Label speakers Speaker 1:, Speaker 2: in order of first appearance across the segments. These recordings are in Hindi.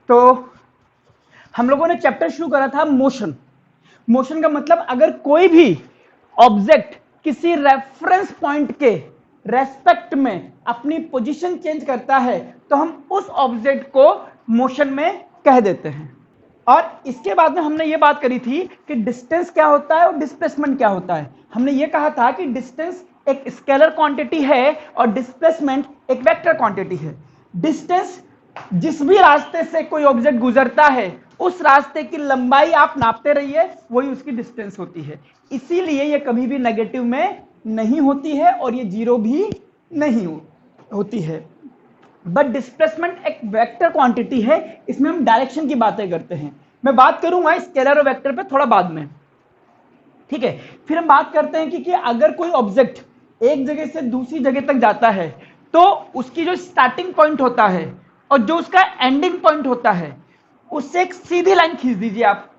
Speaker 1: तो हम लोगों ने चैप्टर शुरू करा था मोशन। मोशन का मतलब अगर कोई भी ऑब्जेक्ट किसी रेफरेंस पॉइंट के रेस्पेक्ट में अपनी पोजीशन चेंज करता है तो हम उस ऑब्जेक्ट को मोशन में कह देते हैं। और इसके बाद में हमने ये बात करी थी कि डिस्टेंस क्या होता है और डिस्प्लेसमेंट क्या होता है। हमने ये कहा था कि डिस्टेंस एक स्केलर क्वांटिटी है और डिस्प्लेसमेंट एक वेक्टर क्वांटिटी है। डिस्टेंस जिस भी रास्ते से कोई ऑब्जेक्ट गुजरता है उस रास्ते की लंबाई आप नापते रहिए, वही उसकी डिस्टेंस होती है। इसीलिए ये कभी भी नेगेटिव में नहीं होती है और ये जीरो भी नहीं होती है। बट डिस्प्लेसमेंट एक वेक्टर क्वांटिटी है, इसमें हम डायरेक्शन की बातें करते हैं। मैं बात करूंगा स्केलर और वेक्टर पे थोड़ा बाद में, ठीक है। फिर हम बात करते हैं कि अगर कोई ऑब्जेक्ट एक जगह से दूसरी जगह तक जाता है तो उसकी जो स्टार्टिंग पॉइंट होता है और जो उसका एंडिंग पॉइंट होता है उससे एक सीधी लाइन खींच दीजिए आप।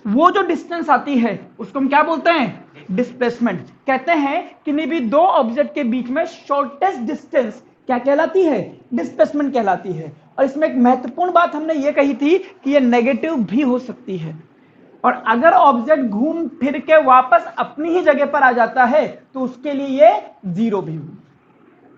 Speaker 1: वो जो डिस्टेंस आती है उसको हम क्या बोलते हैं? डिस्प्लेसमेंट। कहते हैं कि नहीं भी दो ऑब्जेक्ट के बीच में शॉर्टेस्ट डिस्टेंस क्या कहलाती है? डिस्प्लेसमेंट कहलाती है। और इसमें एक महत्वपूर्ण बात हमने ये कही थी कि ये नेगेटिव भी हो सकती है, और अगर ऑब्जेक्ट घूम फिर के वापस अपनी ही जगह पर आ जाता है तो उसके लिए ये जीरो भी हो।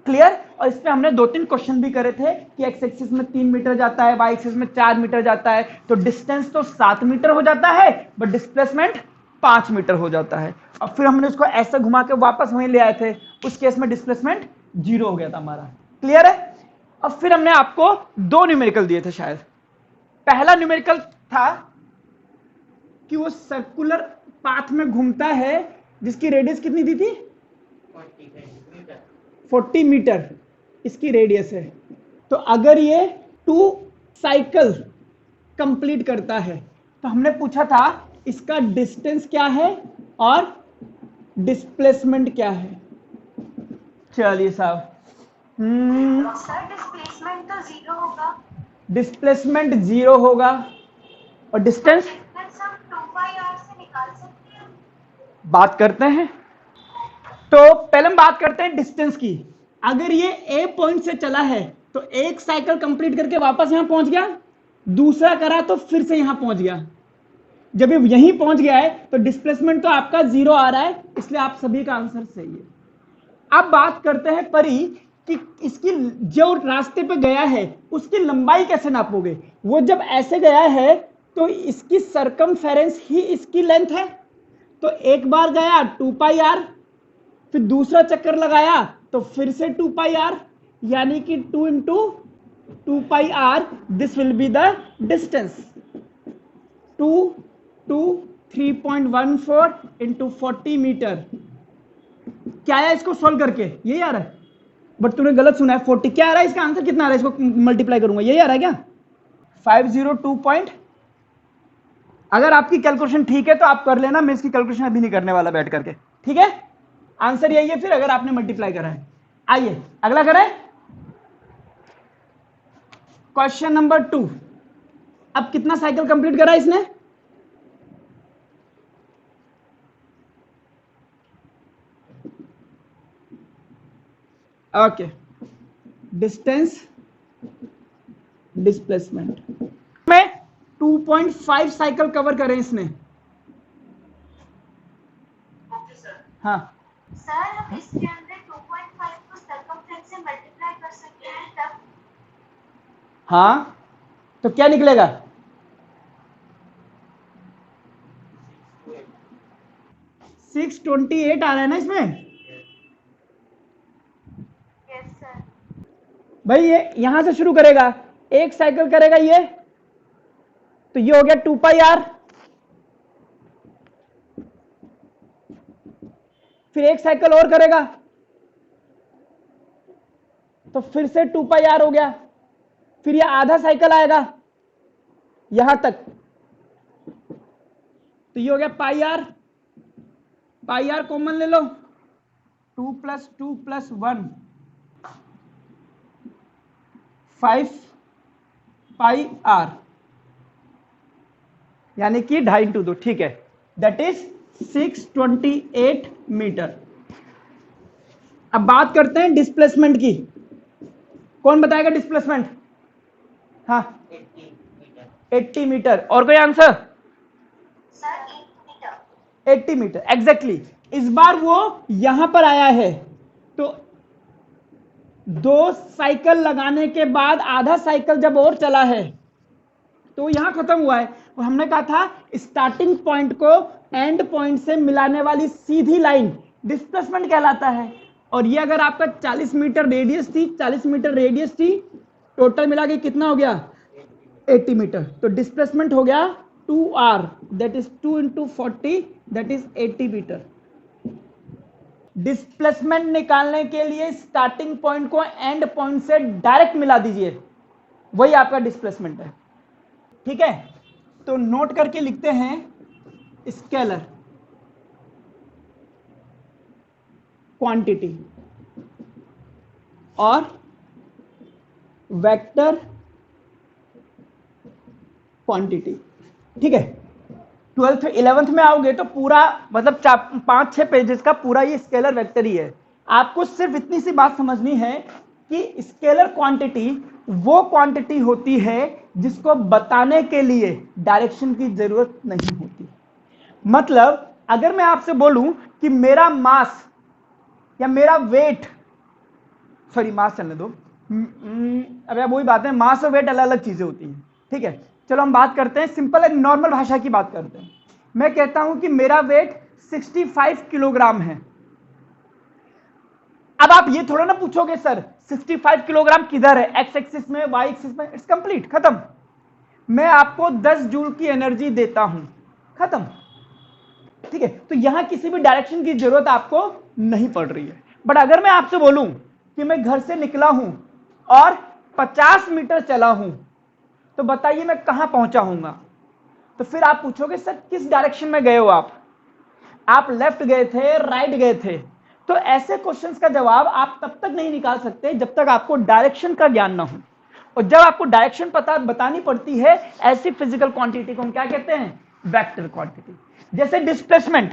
Speaker 1: क्लियर? और इस पे हमने 2-3 क्वेश्चन भी करे थे कि एक्स एक्सिस में 3 मीटर जाता है, वाई एक्सिस में 4 मीटर जाता है, तो डिस्टेंस तो 7 मीटर हो जाता है बट डिस्प्लेसमेंट 5 मीटर हो जाता है। और फिर हमने उसको ऐसे घुमा के वापस वहीं ले आए थे, उस केस में डिस्प्लेसमेंट जीरो हो गया था हमारा। क्लियर है? और फिर हमने आपको 2 न्यूमेरिकल दिए थे शायद। पहला न्यूमेरिकल था कि वो सर्कुलर पाथ में घूमता है जिसकी रेडियस कितनी दी थी? 40 मीटर इसकी रेडियस है। तो अगर ये 2 साइकिल कंप्लीट करता है तो हमने पूछा था इसका डिस्टेंस क्या है और डिस्प्लेसमेंट क्या है। चलिए साहब,
Speaker 2: सर डिस्प्लेसमेंट तो जीरो होगा।
Speaker 1: डिस्प्लेसमेंट जीरो होगा और डिस्टेंस
Speaker 2: हम 2πr से निकाल सकते हैं।
Speaker 1: बात करते हैं। तो पहले हम बात करते हैं डिस्टेंस की। अगर ये ए पॉइंट से चला है तो एक साइकिल कंप्लीट करके वापस यहां पहुंच गया, दूसरा करा तो फिर से यहां पहुंच गया। जब ये यहीं पहुंच गया है तो डिस्प्लेसमेंट तो आपका जीरो आ रहा है, इसलिए आप सभी का आंसर सही है। अब बात करते हैं परी कि इसकी जो रास्ते पे गया है उसकी लंबाई कैसे नापोगे। वो जब ऐसे गया है तो इसकी सरकमफेरेंस ही इसकी लेंथ है, तो एक बार गया 2πr, फिर दूसरा चक्कर लगाया तो फिर से 2πr, यानी कि 2 into 2πr, this will be the distance. 3.14 into 40 metre. क्या है इसको सोल्व करके? यही आ रहा है, बट तूने गलत सुना है। 40 क्या आ रहा है? इसका आंसर कितना आ रहा है? इसको मल्टीप्लाई करूंगा, यही आ रहा है क्या? 502 पॉइंट। अगर आपकी कैलकुलेशन ठीक है तो आप कर लेना, मैं इसकी कैलकुलेशन अभी नहीं करने वाला बैठ करके, ठीक है? आंसर यही है फिर अगर आपने मल्टीप्लाई करा है। आइए अगला करें, क्वेश्चन नंबर 2। अब कितना साइकिल कंप्लीट करा इसने? ओके, डिस्टेंस डिस्प्लेसमेंट में 2.5 साइकिल कवर करें इसने। हाँ
Speaker 2: सर हम इसके अंदर 2.5 को सर्कमफ्रेंस से मल्टीप्लाई कर सकते हैं तब।
Speaker 1: हाँ, तो क्या निकलेगा? 628 आ रहा है ना इसमें।
Speaker 2: Yes sir.
Speaker 1: भाई ये यहां से शुरू करेगा, एक साइकिल करेगा ये, तो ये हो गया 2πr, फिर एक साइकिल और करेगा तो फिर से 2πr हो गया, फिर ये आधा साइकिल आएगा यहां तक तो ये हो गया πr। πr कॉमन ले लो, 2 + 2 + 1 5πr, यानी कि 2.5 इंटू 2, ठीक है, दैट इज 628 मीटर। अब बात करते हैं डिस्प्लेसमेंट की। कौन बताएगा डिस्प्लेसमेंट? हाँ
Speaker 3: 80
Speaker 1: 80 मीटर। और कोई answer?
Speaker 2: Sir 8 metre.
Speaker 1: 80 metre exactly. इस बार वो यहां पर आया है, तो 2 साइकिल लगाने के बाद आधा साइकिल जब और चला है तो यहां खत्म हुआ है। और हमने कहा था स्टार्टिंग पॉइंट को एंड पॉइंट से मिलाने वाली सीधी लाइन डिस्प्लेसमेंट कहलाता है। और ये अगर आपका 40 मीटर रेडियस थी, 40 मीटर रेडियस थी, टोटल मिला के कितना हो गया? 80 मीटर। तो डिस्प्लेसमेंट हो गया 2r, that is 2 into 40, that is 80 metre. Displacement निकालने के लिए स्टार्टिंग पॉइंट को एंड पॉइंट से डायरेक्ट मिला दीजिए, वही आपका डिस्प्लेसमेंट है। ठीक है, तो नोट करके लिखते हैं स्केलर क्वांटिटी और वेक्टर क्वांटिटी। ठीक है, 12th 11th में आओगे तो पूरा मतलब 5-6 पेजेस का पूरा ये स्केलर वेक्टर ही है। आपको सिर्फ इतनी सी बात समझनी है कि स्केलर क्वांटिटी वो क्वांटिटी होती है जिसको बताने के लिए डायरेक्शन की जरूरत नहीं होती। मतलब अगर मैं आपसे बोलूं कि मेरा मास या मेरा वेट, सॉरी मास चलने दो, अरे वही बात है, मास और वेट अलग अलग चीजें होती हैं। ठीक है, चलो हम बात करते हैं सिंपल एक नॉर्मल भाषा की बात करते हैं। मैं कहता हूं कि मेरा वेट 65 किलोग्राम है। अब आप ये थोड़ा ना पूछोगे सर 65 किलोग्राम किधर है, एक्स एक्सिस में, वाई एक्सिस में, इट्स कंप्लीट, खत्म। मैं आपको 10 जूल की एनर्जी देता हूं, खत्म। ठीक है, तो यहां किसी भी डायरेक्शन की जरूरत आपको नहीं पड़ रही है। बट अगर मैं आपसे बोलूं कि मैं घर से निकला हूं और 50 मीटर चला हूं, तो बताइए मैं कहां पहुंचा हूंगा? तो फिर आप पूछोगे सर किस डायरेक्शन में गए हो आप लेफ्ट गए थे, राइट गए थे? तो ऐसे क्वेश्चंस का जवाब आप तब तक नहीं निकाल सकते जब तक आपको डायरेक्शन का ज्ञान ना हो। और जब आपको डायरेक्शन पता बतानी पड़ती है, ऐसी फिजिकल क्वांटिटी को हम क्या कहते हैं? Vector quantity. जैसे डिस्प्लेसमेंट,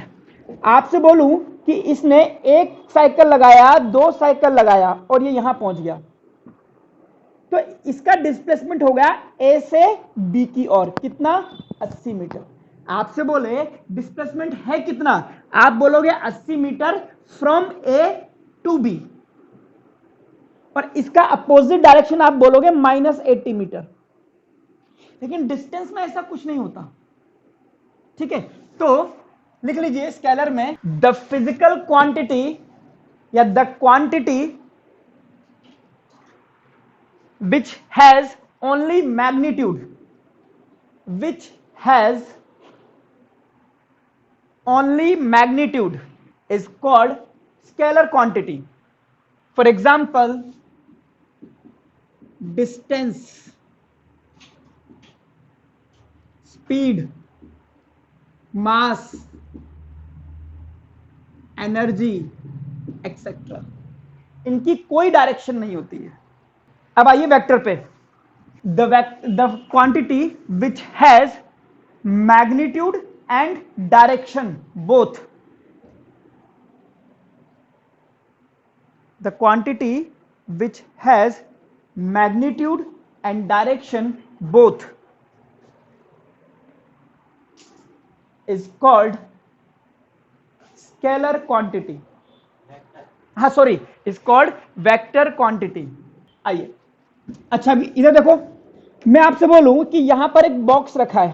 Speaker 1: आपसे बोलूं कि इसने 1 साइकिल लगाया, 2 साइकिल लगाया और ये यहां पहुंच गया, तो इसका डिस्प्लेसमेंट हो गया ए से बी की ओर, कितना? 80 मीटर। आपसे बोले डिस्प्लेसमेंट है कितना, आप बोलोगे 80 metre from A to B, और इसका अपोजिट डायरेक्शन आप बोलोगे -80 मीटर। लेकिन डिस्टेंस में ऐसा कुछ नहीं होता। ठीक है, तो लिख लीजिए स्केलर में द फिजिकल क्वांटिटी या the quantity which has only magnitude, which has only magnitude is called scalar quantity. For example, distance, speed, mass, energy, etc. इनकी कोई डायरेक्शन नहीं होती है। अब आइए वेक्टर पे, the quantity which has magnitude and direction both, the quantity which has magnitude and direction both is called scalar quantity. हाँ sorry, is called vector quantity. आइए, अच्छा अभी इधर देखो, मैं आपसे बोलूं कि यहां पर एक बॉक्स रखा है,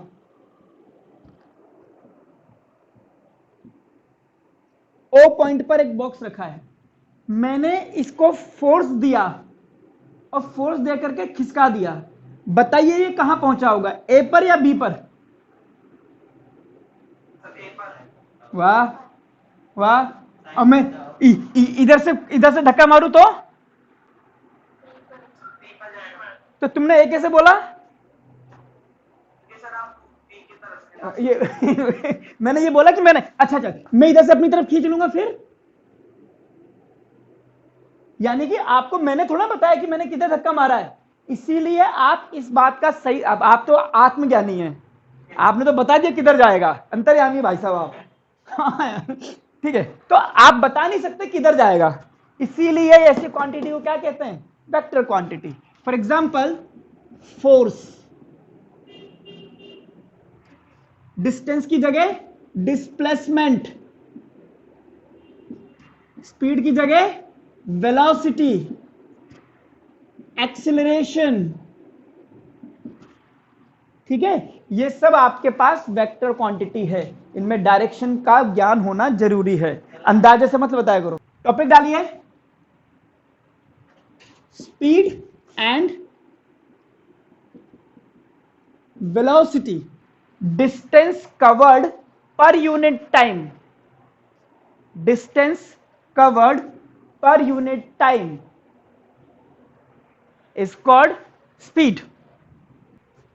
Speaker 1: ओ पॉइंट पर एक बॉक्स रखा है, मैंने इसको फोर्स दिया और फोर्स दे करके खिसका दिया, बताइए ये कहां पहुंचा होगा, ए पर या बी पर? वाह वाह। अब मैं इधर से धक्का मारूं तो तुमने ए कैसे बोला? ये मैंने ये बोला कि मैंने, अच्छा मैं इधर से अपनी तरफ खींच लूंगा फिर, यानी कि आपको मैंने थोड़ा बताया कि मैंने किधर धक्का मारा है। इसीलिए आप इस बात का सही, अब आप तो आत्मज्ञानी हैं, आपने तो बता दिया किधर जाएगा, अंतर्यामी भाई साहब आप। ठीक है, तो आप बता नहीं सकते किधर जाएगा, इसीलिए ऐसी क्वांटिटी को क्या कहते हैं? Vector quantity. For example force, distance की जगह डिस्प्लेसमेंट, स्पीड की जगह वेलोसिटी, एक्सीलरेशन। ठीक है, ये सब आपके पास वेक्टर क्वांटिटी है, इनमें डायरेक्शन का ज्ञान होना जरूरी है, अंदाजे से मत बताया करो। टॉपिक डालिए, speed and velocity, distance covered per unit time, distance covered per unit time is called speed.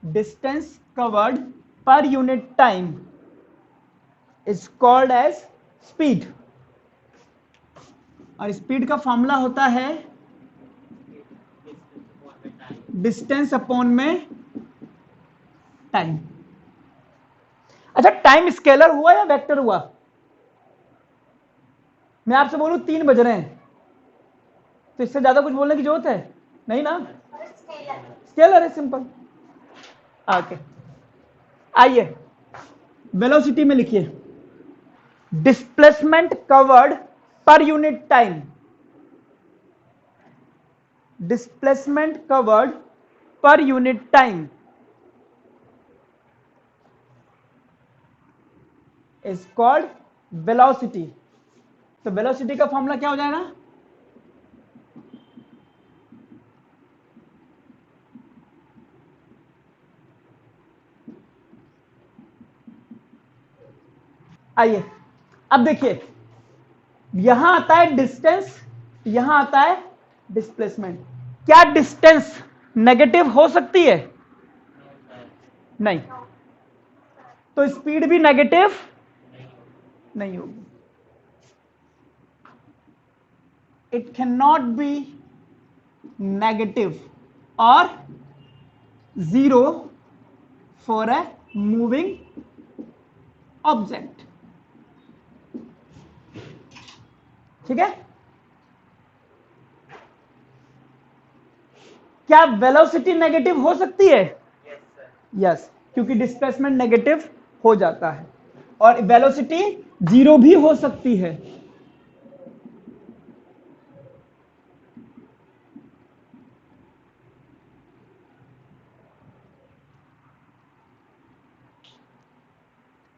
Speaker 1: Distance covered per unit time is called as speed. और स्पीड का फॉर्मूला होता है डिस्टेंस अपॉन में टाइम। अच्छा, टाइम स्केलर हुआ या वेक्टर हुआ? मैं आपसे बोलूं 3 बज रहे हैं, तो इससे ज्यादा कुछ बोलने की जरूरत है नहीं ना? स्केलर है, सिंपल। ओके, आइए वेलोसिटी में लिखिए, displacement covered per unit time, displacement covered per unit time is called velocity. तो वेलोसिटी का फॉर्मूला क्या हो जाएगा? आइए अब देखिए, यहां आता है डिस्टेंस, यहां आता है डिस्प्लेसमेंट। क्या डिस्टेंस नेगेटिव हो सकती है? नहीं। तो स्पीड भी नेगेटिव नहीं होगी। It can not be negative और zero for a moving object. ठीक है, क्या वेलोसिटी नेगेटिव हो सकती है? यस, क्योंकि डिस्प्लेसमेंट नेगेटिव हो जाता है, और वेलोसिटी जीरो भी हो सकती है।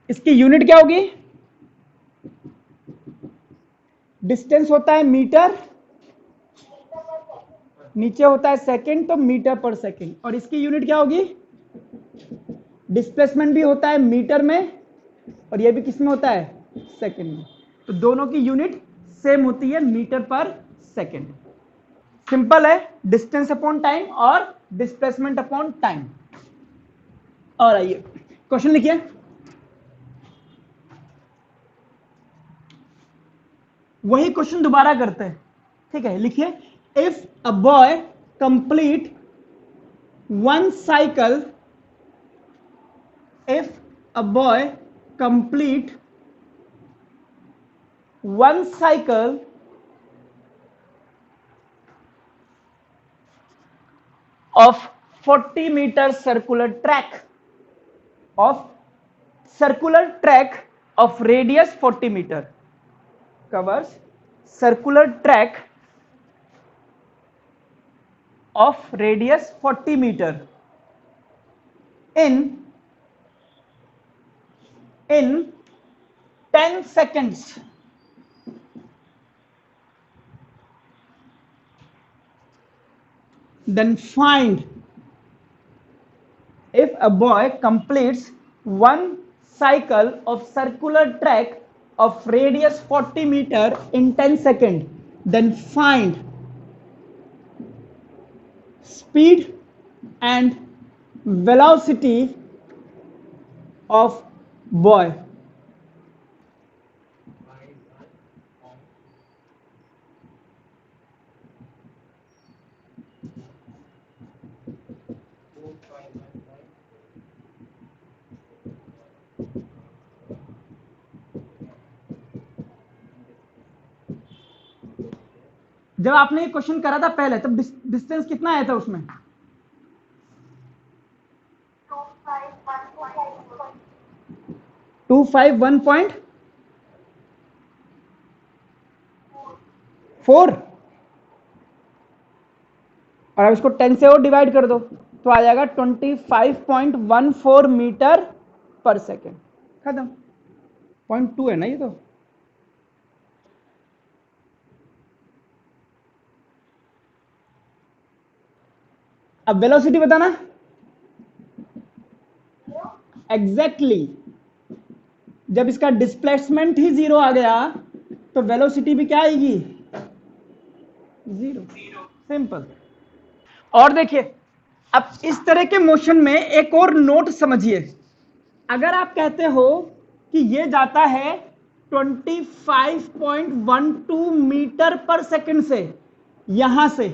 Speaker 1: इसकी यूनिट क्या होगी? डिस्टेंस होता है मीटर, नीचे होता है सेकंड, तो मीटर पर सेकंड। और इसकी यूनिट क्या होगी? डिस्प्लेसमेंट भी होता है मीटर में, और ये भी किस में होता है? सेकंड में। तो दोनों की यूनिट सेम होती है, मीटर पर सेकंड। सिंपल है, डिस्टेंस अपॉन टाइम और डिस्प्लेसमेंट अपॉन टाइम। और आइए क्वेश्चन लिखिए, वही क्वेश्चन दोबारा करते हैं। ठीक है, लिखिए, if a boy complete one cycle, if a boy complete one cycle of 40 meter circular track of radius 40 meter, covers circular track of radius 40 meter in 10 seconds, then find if a boy completes one cycle of circular track of radius 40 meter in 10 seconds, then find speed and velocity of boy. जब आपने ये क्वेश्चन करा था पहले, तब डिस्टेंस कितना आया था उसमें?
Speaker 2: 251.4.
Speaker 1: 251.4 और अब इसको 10 से और डिवाइड कर दो तो आ जाएगा 25.14 मीटर पर सेकेंड। खत्म। 0.2 है ना ये तो। अब वेलोसिटी बताना। एग्जैक्टली जब इसका डिस्प्लेसमेंट ही जीरो आ गया तो वेलोसिटी भी क्या आएगी? जीरो। सिंपल। और देखिए अब इस तरह के मोशन में एक और नोट समझिए। अगर आप कहते हो कि ये जाता है 25.12 मीटर पर सेकंड से यहां से,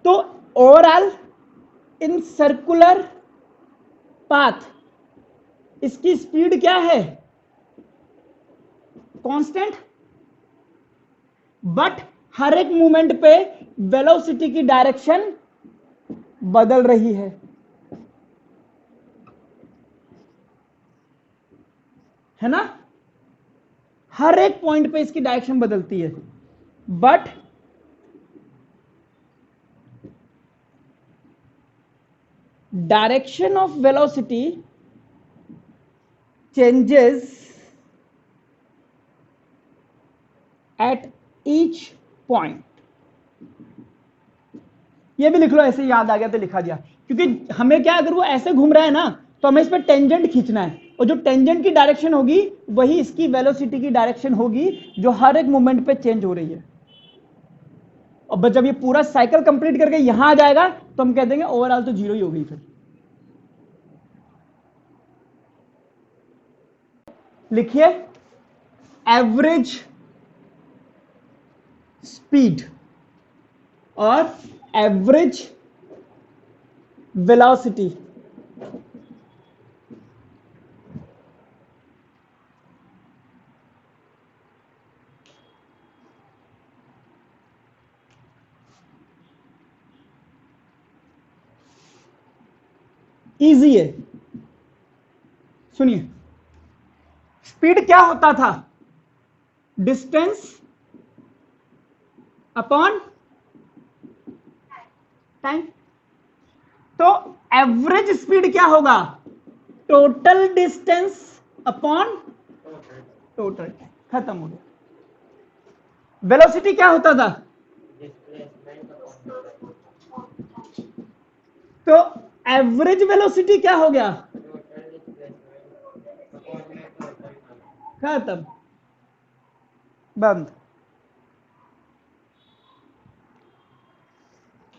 Speaker 1: तो ओवरऑल इन सर्कुलर पाथ इसकी स्पीड क्या है? कांस्टेंट। बट हर एक मूवमेंट पे वेलोसिटी की डायरेक्शन बदल रही है ना? हर एक पॉइंट पे इसकी डायरेक्शन बदलती है, but direction of velocity changes at each point. ये भी लिख लो, ऐसे याद आ गया तो लिखा दिया, क्योंकि हमें क्या, अगर वो ऐसे घूम रहा है ना तो हमें इस पर टेंजेंट खींचना है, और जो टेंजेंट की डायरेक्शन होगी वही इसकी वेलोसिटी की डायरेक्शन होगी जो हर एक मोमेंट पे चेंज हो रही है। और बस जब ये पूरा साइकिल कंप्लीट करके यहां आ जाएगा तो हम कह देंगे ओवरऑल तो जीरो ही हो गई। फिर लिखिए एवरेज स्पीड और एवरेज वेलोसिटी इजी है। सुनिए, स्पीड क्या होता था? Distance upon time. तो एवरेज स्पीड क्या होगा? Total distance upon total time. खत्म हो गया। वेलोसिटी क्या होता था? तो एवरेज वेलोसिटी क्या हो गया? खत्म। बंद।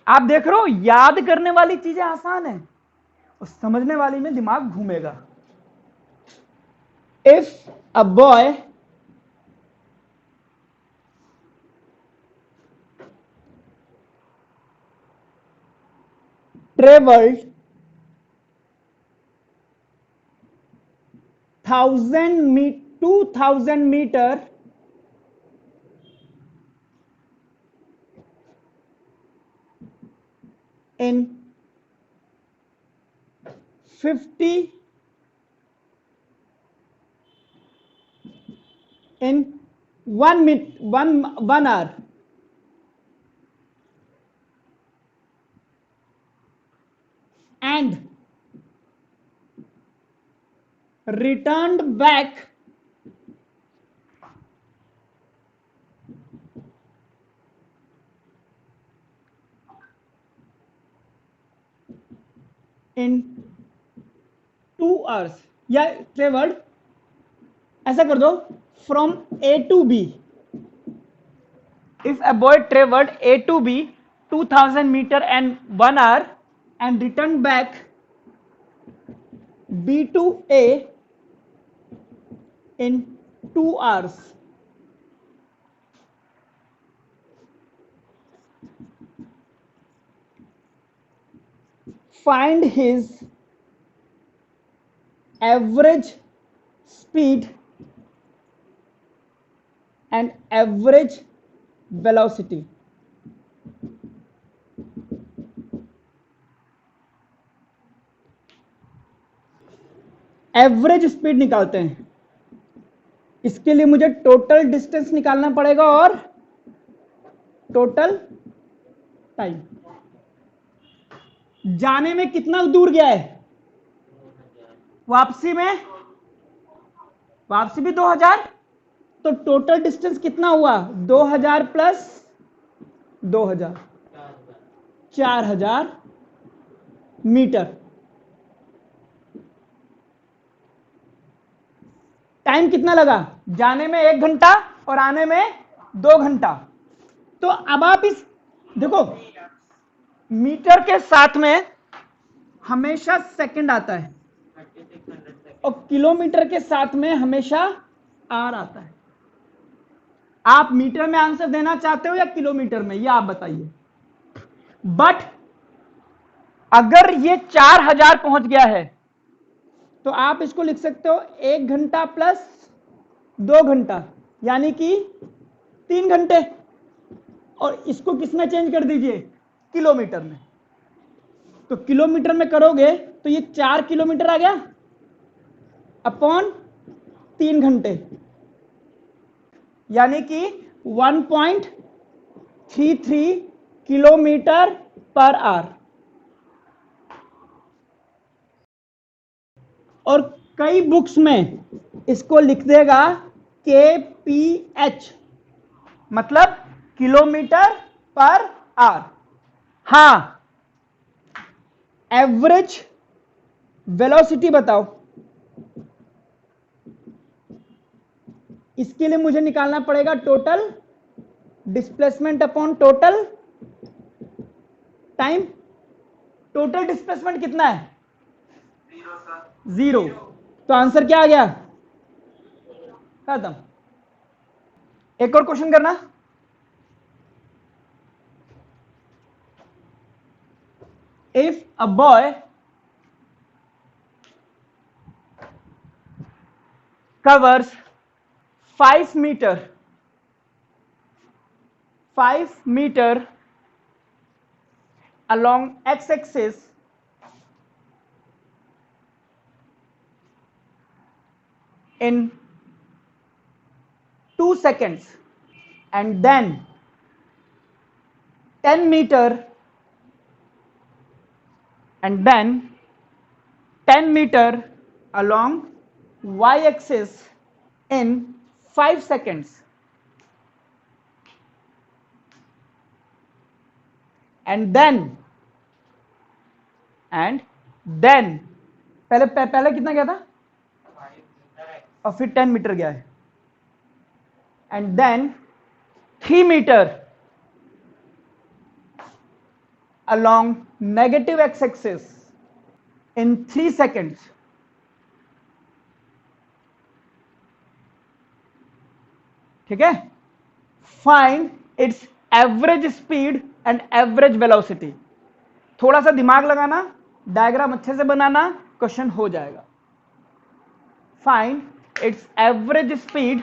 Speaker 1: आप देख रहे हो, याद करने वाली चीजें आसान है और समझने वाली में दिमाग घूमेगा। If a boy traveled 2000 meter in 50 in 1 hour, and returned back in 2 hours, या ट्रेवल्ड ऐसा कर दो from A to B. If a boy travelled A to B 2000 metre and 1 hour and returned back B to A in 2 hours, find his average speed and average velocity। Average speed निकालते हैं। इसके लिए मुझे टोटल डिस्टेंस निकालना पड़ेगा और टोटल टाइम। जाने में कितना दूर गया है, वापसी भी 2000, तो टोटल डिस्टेंस कितना हुआ, 2000 प्लस 2000, 4000 मीटर। टाइम कितना लगा, जाने में 1 घंटा और आने में 2 घंटा। तो अब आप इस देखो, मीटर के साथ में हमेशा सेकंड आता है और किलोमीटर के साथ में हमेशा आर आता है। आप मीटर में आंसर देना चाहते हो या किलोमीटर में, ये आप बताइए। बट अगर ये 4000 पहुंच गया है तो आप इसको लिख सकते हो 1 घंटा प्लस 2 घंटा, यानी कि 3 घंटे। और इसको किस में चेंज कर दीजिए, किलोमीटर में। तो किलोमीटर में करोगे तो ये 4 किलोमीटर आ गया अपॉन 3 घंटे, यानी कि 1.33 किलोमीटर पर आवर। और कई बुक्स में इसको लिख देगा KPH, मतलब किलोमीटर पर आवर। हां, एवरेज वेलोसिटी बताओ। इसके लिए मुझे निकालना पड़ेगा total displacement upon total time. Total displacement कितना है, 0। तो आंसर क्या आ गया, खत्म। एक और क्वेश्चन करना। If a boy covers 5 meter along x-axis in 2 seconds and then 10 meter along y-axis in 5 seconds and then पहले कितना गया था और फिर 10 मीटर गया है, and then 3 metre along negative x-axis in 3 seconds. ठीक है, find its average speed and average velocity. थोड़ा सा दिमाग लगाना, डायग्राम अच्छे से बनाना, क्वेश्चन हो जाएगा। Find its average speed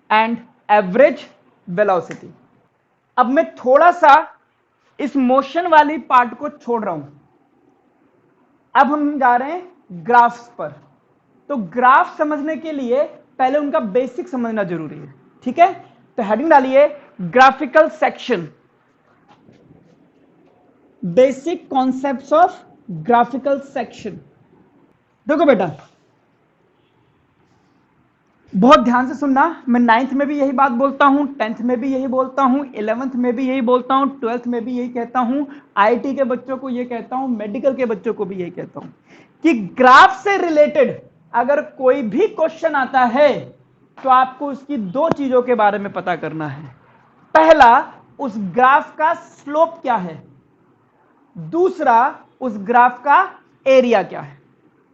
Speaker 1: and average velocity. अब मैं थोड़ा सा इस मोशन वाली पार्ट को छोड़ रहा हूं, अब हम जा रहे हैं ग्राफ्स पर। तो ग्राफ समझने के लिए पहले उनका बेसिक समझना जरूरी है, ठीक है। तो हेडिंग डालिए graphical section, basic concepts of graphical section. देखो बेटा, बहुत ध्यान से सुनना, मैं 9th में भी यही बात बोलता हूं, 10th में भी यही बोलता हूं, 11th में भी यही बोलता हूं, 12th में भी यही कहता हूं, IIT के बच्चों को यही कहता हूं, मेडिकल के बच्चों को भी यही कहता हूं कि ग्राफ से रिलेटेड अगर कोई भी क्वेश्चन आता है तो आपको उसकी 2 चीजों के बारे में पता करना है। पहला, उस ग्राफ का स्लोप क्या है, दूसरा उस ग्राफ का एरिया क्या है।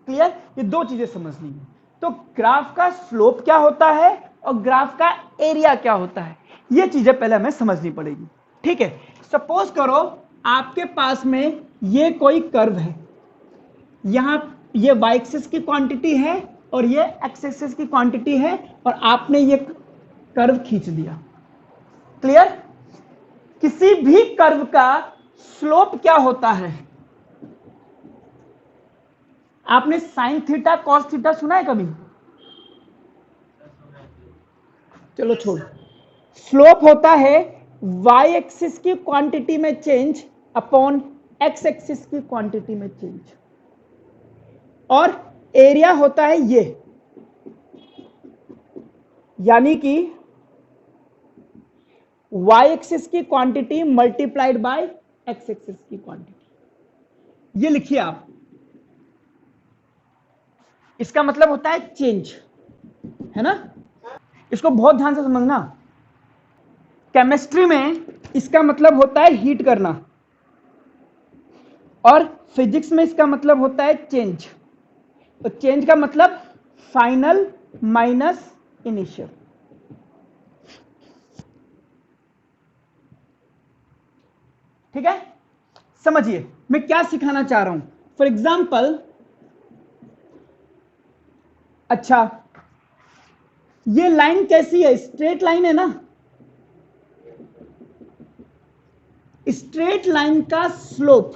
Speaker 1: क्लियर, ये 2 चीजें समझनी है। तो ग्राफ का स्लोप क्या होता है और ग्राफ का एरिया क्या होता है, ये चीजें पहले हमें समझनी पड़ेगी, ठीक है। सपोज करो आपके पास में ये कोई कर्व है, यहां ये वाई एक्सिस की क्वांटिटी है और ये एक्स एक्सिस की क्वांटिटी है, और आपने ये कर्व खींच दिया। क्लियर, किसी भी कर्व का स्लोप क्या होता है, आपने साइन थीटा कॉस थीटा सुना है कभी? चलो छोड़। स्लोप होता है वाई एक्सिस की क्वांटिटी में चेंज अपॉन एक्स एक्सिस की क्वांटिटी में चेंज, और एरिया होता है ये, यानी कि वाई एक्सिस की quantity multiplied by x axis की क्वांटिटी। ये लिखिए आप, इसका मतलब होता है चेंज, है ना? इसको बहुत ध्यान से समझना। केमिस्ट्री में इसका मतलब होता है हीट करना, और फिजिक्स में इसका मतलब होता है चेंज। तो चेंज का मतलब फाइनल माइनस इनिशियल। ठीक है? समझिए मैं क्या सिखाना चाह रहा हूं। फॉर एग्जाम्पल, अच्छा ये लाइन कैसी है? स्ट्रेट लाइन है ना? स्ट्रेट लाइन का स्लोप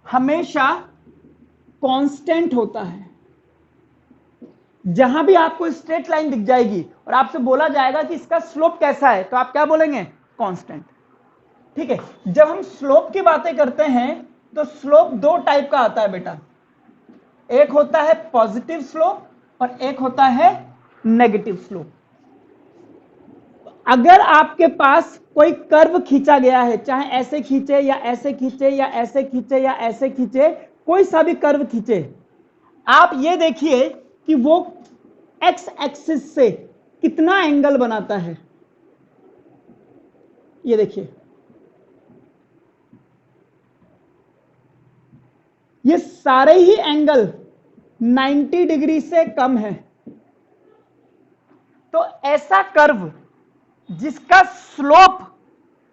Speaker 1: हमेशा कांस्टेंट होता है। जहां भी आपको स्ट्रेट लाइन दिख जाएगी और आपसे बोला जाएगा कि इसका स्लोप कैसा है, तो आप क्या बोलेंगे? कांस्टेंट। ठीक है? जब हम स्लोप की बातें करते हैं तो स्लोप दो टाइप का आता है बेटा, एक होता है पॉजिटिव स्लोप और एक होता है नेगेटिव स्लोप। अगर आपके पास कोई कर्व खींचा गया है, चाहे ऐसे खींचे या ऐसे खींचे या ऐसे खींचे या ऐसे खींचे, कोई सा भी कर्व खींचे, आप ये देखिए कि वो एक्स एक्सिस से कितना एंगल बनाता है। ये देखिए, ये सारे ही एंगल 90 डिग्री से कम है। तो ऐसा कर्व जिसका स्लोप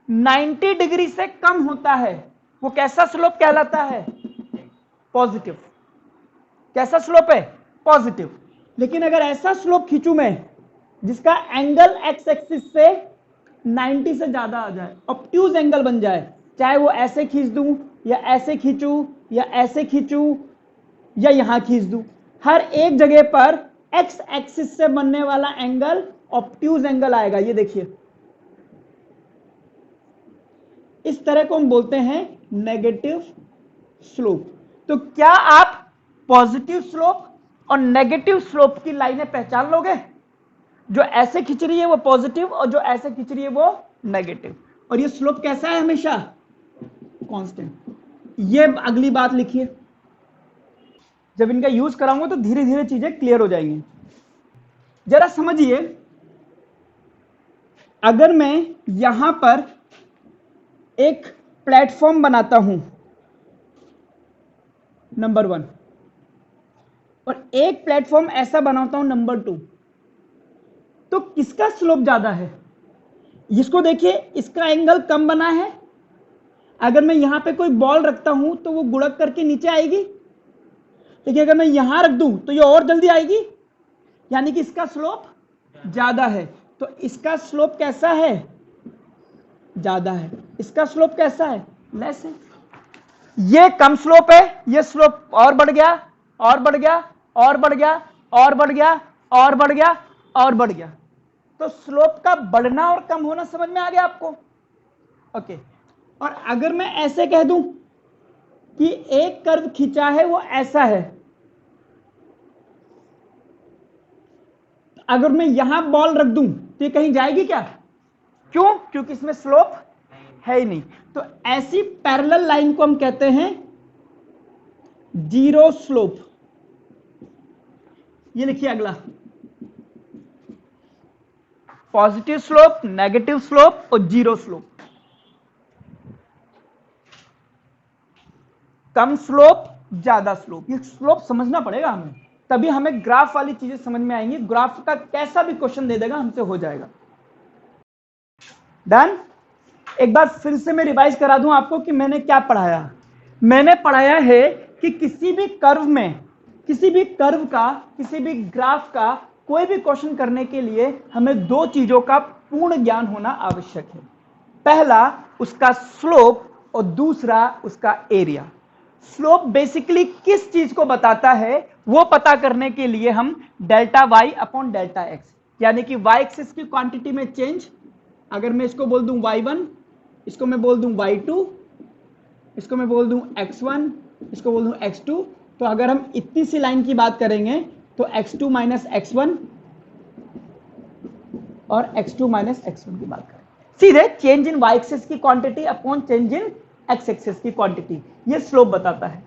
Speaker 1: 90 डिग्री से कम होता है वो कैसा स्लोप कहलाता है? पॉजिटिव। कैसा स्लोप है? पॉजिटिव। लेकिन अगर ऐसा स्लोप खींचूं मैं जिसका एंगल एक्स एक्सिस से 90 से ज्यादा आ जाए, ऑब्ट्यूज एंगल बन जाए, चाहे वो ऐसे खींच दूं या ऐसे खींचूं या ऐसे खींचूं या यहां खींच दूं, हर एक जगह पर एक्स एक्सिस से बनने वाला एंगल ऑब्ट्यूज एंगल आएगा। ये देखिए, इस तरह को हम बोलते हैं नेगेटिव स्लोप। तो क्या आप पॉजिटिव स्लोप और नेगेटिव स्लोप की लाइनें पहचान लोगे? जो ऐसे खींच रही है वो पॉजिटिव और जो ऐसे खींच रही है वो नेगेटिव। और ये स्लोप कैसा है? हमेशा कांस्टेंट। ये अगली बात लिखिए, जब इनका यूज कराऊंगा तो धीरे धीरे चीजें क्लियर हो जाएंगी। जरा समझिए, अगर मैं यहां पर एक प्लेटफॉर्म बनाता हूं नंबर 1 और एक प्लेटफॉर्म ऐसा बनाता हूं नंबर 2, तो किसका स्लोप ज्यादा है? इसको देखिए, इसका एंगल कम बना है। अगर मैं यहां पे कोई बॉल रखता हूं तो वो गुड़क करके नीचे आएगी, लेकिन अगर मैं यहां रख दूं तो ये और जल्दी आएगी, यानी कि इसका स्लोप ज्यादा है। तो इसका स्लोप कैसा है? ज्यादा है। इसका स्लोप कैसा है? लेस है। ये कम स्लोप है, ये स्लोप और बढ़ गया और बढ़ गया और बढ़ गया और बढ़ गया और बढ़ गया और बढ़ गया। तो स्लोप का बढ़ना और कम होना समझ में आ गया आपको? ओके। और अगर मैं ऐसे कह दूं कि एक कर्व खींचा है वो ऐसा है, अगर मैं यहां बॉल रख दूं तो ये कहीं जाएगी क्या? क्यों? क्योंकि इसमें स्लोप है ही नहीं। तो ऐसी पैरेलल लाइन को हम कहते हैं जीरो स्लोप। ये लिखिए अगला, पॉजिटिव स्लोप, नेगेटिव स्लोप और जीरो स्लोप। कम स्लोप, ज्यादा स्लोप। ये स्लोप समझना पड़ेगा हमें, तभी हमें ग्राफ वाली चीजें समझ में आएंगी। ग्राफ का कैसा भी क्वेश्चन दे देगा हमसे हो जाएगा। डन? एक बार फिर से मैं रिवाइज करा दूं आपको कि मैंने क्या पढ़ाया। मैंने पढ़ाया है कि किसी भी कर्व में, किसी भी कर्व का, किसी भी ग्राफ का कोई भी क्वेश्चन करने के लिए हमें दो चीजों का पूर्ण ज्ञान होना आवश्यक है। पहला, उसका स्लोप, और दूसरा उसका एरिया। स्लोप बेसिकली किस चीज को बताता है वो पता करने के लिए हम delta Y upon delta X, यानी कि वाई एक्सिस की क्वांटिटी में चेंज, अगर मैं इसको बोल दूं y1, इसको मैं बोल दूं y2, इसको मैं बोल दूं x1, इसको बोल दूं x2, तो अगर हम इतनी सी लाइन की बात करेंगे तो x2 माइनस x1 और x2 माइनस x1 की बात करें, सीधे चेंज इन वाई एक्सिस की quantity upon change in x axis की क्वांटिटी, ये स्लोप बताता है।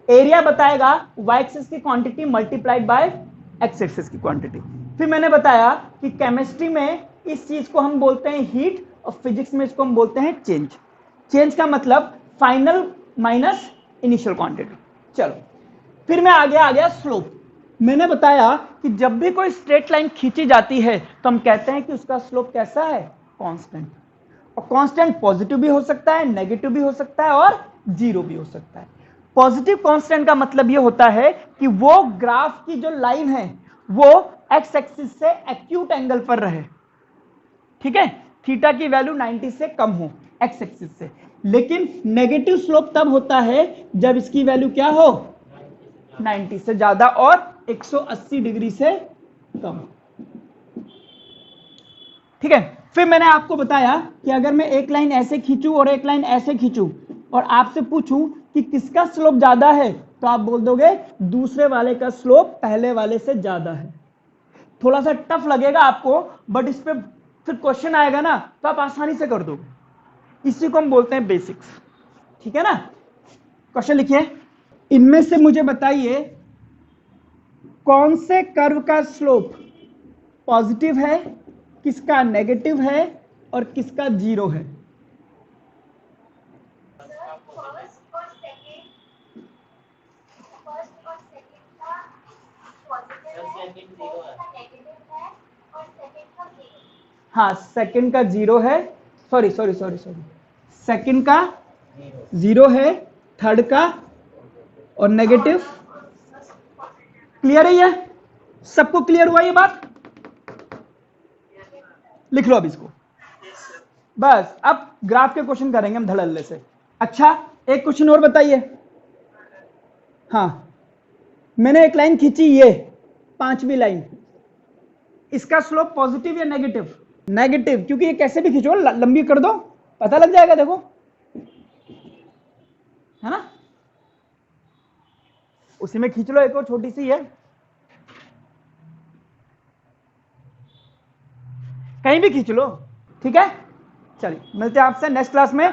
Speaker 1: एरिया बताएगा वाई एक्सिस की quantity multiplied by x axis की क्वांटिटी। फिर मैंने बताया कि केमिस्ट्री में इस चीज को हम बोलते हैं हीट और फिजिक्स में इसको हम बोलते हैं चेंज। चेंज का मतलब फाइनल माइनस इनिशियल क्वांटिटी। चलो फिर मैं आगे आ गया स्लोप। मैंने बताया कि जब भी कोई स्ट्रेट लाइन खींची जाती है तो हम कहते हैं कि उसका स्लोप कैसा है, कांस्टेंट। और कांस्टेंट पॉजिटिव भी हो सकता है, नेगेटिव भी हो सकता है और जीरो भी हो सकता है। पॉजिटिव कांस्टेंट का मतलब ये होता है कि वो ग्राफ की जो लाइन है वो एक्स एक्सिस से एक्यूट एंगल पर रहे, ठीक है, थीटा की वैल्यू 90 से कम हो एक्स एक्सिस से। लेकिन नेगेटिव स्लोप तब होता है जब इसकी वैल्यू क्या हो, 90 से ज्यादा और 180 डिग्री से कम, ठीक है। फिर मैंने आपको बताया कि अगर मैं एक लाइन ऐसे खींचूं और एक लाइन ऐसे खींचूं और आपसे पूछूं कि किसका स्लोप ज्यादा है, तो आप बोल दोगे दूसरे वाले का स्लोप पहले वाले से ज्यादा है। थोड़ा सा टफ लगेगा आपको, बट इस पे फिर क्वेश्चन आएगा ना तो आप आसानी से कर दोगे। इसी को हम बोलते हैं बेसिक्स, ठीक है ना। क्वेश्चन लिखिए, इनमें से मुझे बताइए कौन से कर्व का स्लोप पॉजिटिव है, किसका नेगेटिव है और किसका जीरो है। हाँ, सेकंड का जीरो है, सॉरी, सेकंड का जीरो है, थर्ड का और नेगेटिव। क्लियर है ये, सबको क्लियर हुआ ये बात? लिख लो अब इसको, बस अब ग्राफ के क्वेश्चन करेंगे हम धड़ल्ले से। अच्छा एक क्वेश्चन और बताइए। हाँ, मैंने एक लाइन खींची, ये पांचवी लाइन, इसका स्लोप पॉजिटिव या नेगेटिव? नेगेटिव, क्योंकि ये कैसे भी खींचो, लंबी कर दो पता लग जाएगा, देखो, है ना। उसी में खींच लो, एक और छोटी सी है, कहीं भी खींच लो, ठीक है। चलिए मिलते हैं आपसे नेक्स्ट क्लास में।